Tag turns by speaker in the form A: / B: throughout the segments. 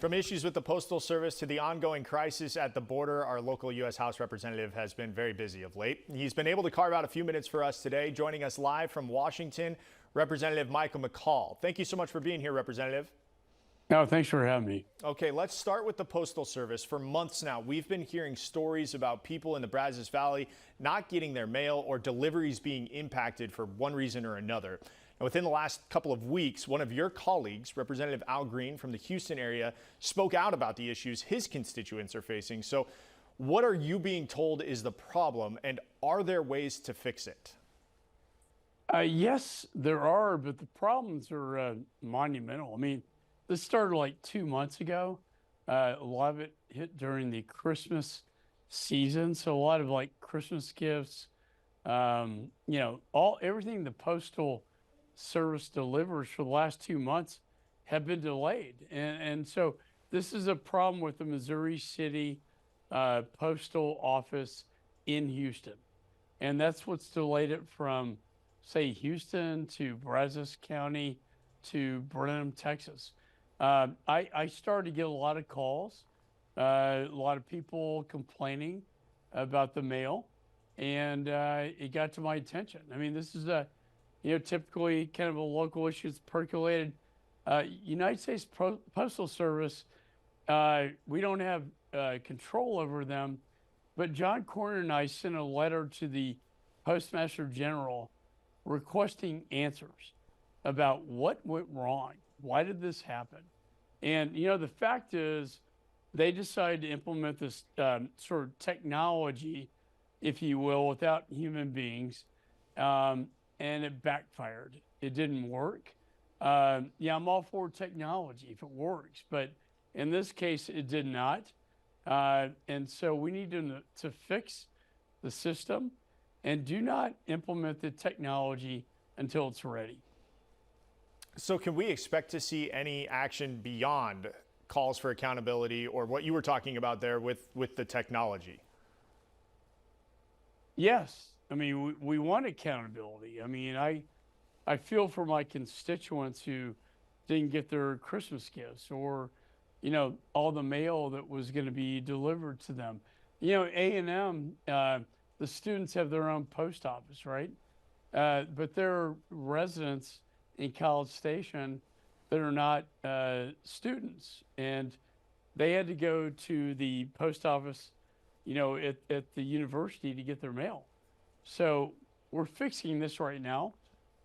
A: From issues with the Postal Service to the ongoing crisis at the border, our local U.S. House representative has been very busy of late. He's been able to carve out a few minutes for us today. Joining us live from Washington, Representative Michael McCaul. Thank you so much for being here, Representative.
B: No, thanks for having me.
A: Okay, let's start with the Postal Service. For months now, we've been hearing stories about people in the Brazos Valley not getting their mail or deliveries being impacted for one reason or another. And within the last couple of weeks, one of your colleagues, Representative Al Green from the Houston area, spoke out about the issues his constituents are facing. So what are you being told is the problem, and are there ways to fix it?
B: Yes, there are, but the problems are monumental. I mean, this started like 2 months ago. A lot of it hit during the Christmas season. So a lot of like Christmas gifts, everything the Postal Service delivers for the last 2 months have been delayed. And so this is a problem with the Missouri City Postal Office in Houston. And that's what's delayed it from, say, Houston to Brazos County to Brenham, Texas. I started to get a lot of calls, a lot of people complaining about the mail, and it got to my attention. I mean, this is typically kind of a local issue that's percolated. United States Postal Service, we don't have control over them, but John Cornyn and I sent a letter to the Postmaster General requesting answers about what went wrong. Why did this happen? And, the fact is they decided to implement this sort of technology, if you will, without human beings, and it backfired. It didn't work. I'm all for technology if it works, but in this case, it did not. And so we need to fix the system and do not implement the technology until it's ready.
A: So can we expect to see any action beyond calls for accountability or what you were talking about there with the technology?
B: Yes. I mean, we want accountability. I mean, I feel for my constituents who didn't get their Christmas gifts or, all the mail that was going to be delivered to them. A&M, the students have their own post office, right? But there are residents in College Station that are not students, and they had to go to the post office, at the university to get their mail. So we're fixing this right now.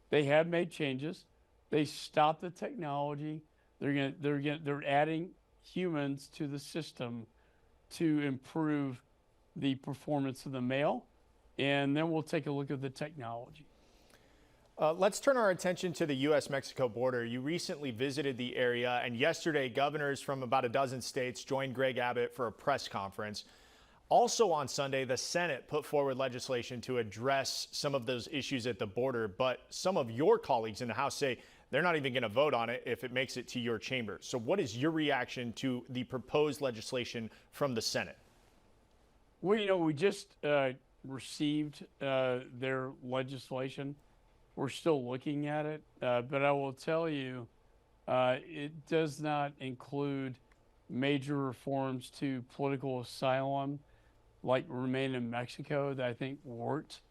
B: They have made changes. They stopped the technology. They're adding humans to the system to improve the performance of the mail, and then we'll take a look at the technology.
A: Let's turn our attention to the U.S.-Mexico border. You recently visited the area, and yesterday governors from about a dozen states joined Greg Abbott for a press conference. Also on Sunday, the Senate put forward legislation to address some of those issues at the border, but some of your colleagues in the House say they're not even going to vote on it if it makes it to your chamber. So what is your reaction to the proposed legislation from the Senate?
B: Well, we just received their legislation. We're still looking at it, but I will tell you, it does not include major reforms to political asylum, like Remain in Mexico, that I think worked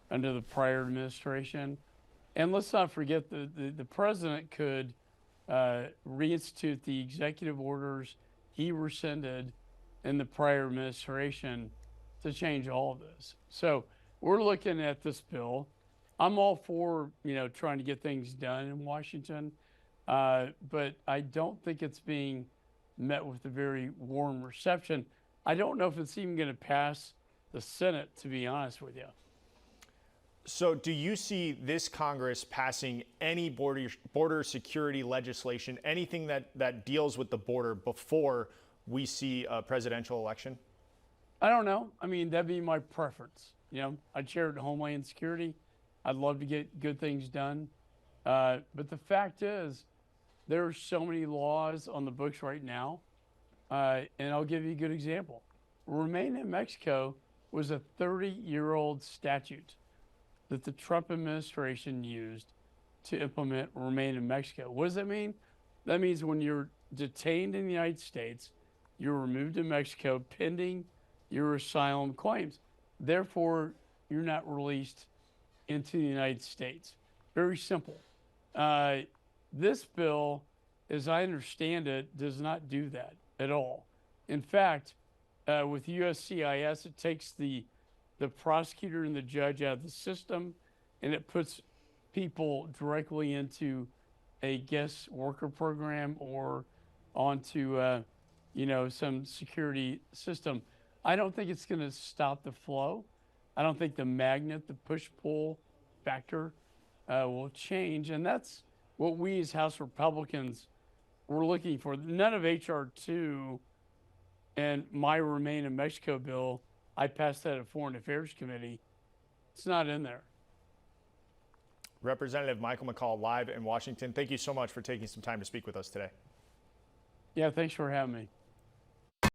B: under the prior administration. And let's not forget the president could reinstitute the executive orders he rescinded in the prior administration to change all of this. So we're looking at this bill. I'm all for, trying to get things done in Washington, but I don't think it's being met with a very warm reception. I don't know if it's even going to pass the Senate, to be honest with you.
A: So do you see this Congress passing any border security legislation, anything that deals with the border before we see a presidential election?
B: I don't know. I mean, that'd be my preference. I chaired Homeland Security. I'd love to get good things done. But the fact is, there are so many laws on the books right now. And I'll give you a good example. Remain in Mexico was a 30-year-old statute that the Trump administration used to implement Remain in Mexico. What does that mean? That means when you're detained in the United States, you're removed to Mexico pending your asylum claims. Therefore, you're not released into the United States. Very simple. This bill, as I understand it, does not do that at all. In fact, with USCIS, it takes the prosecutor and the judge out of the system, and it puts people directly into a guest worker program or onto some security system. I don't think it's going to stop the flow. I don't think the magnet, the push-pull factor will change, and that's what we as House Republicans were looking for. None of H.R. 2 and my Remain in Mexico bill, I passed that at Foreign Affairs Committee. It's not in there.
A: Representative Michael McCaul, live in Washington. Thank you so much for taking some time to speak with us today.
B: Yeah, thanks for having me.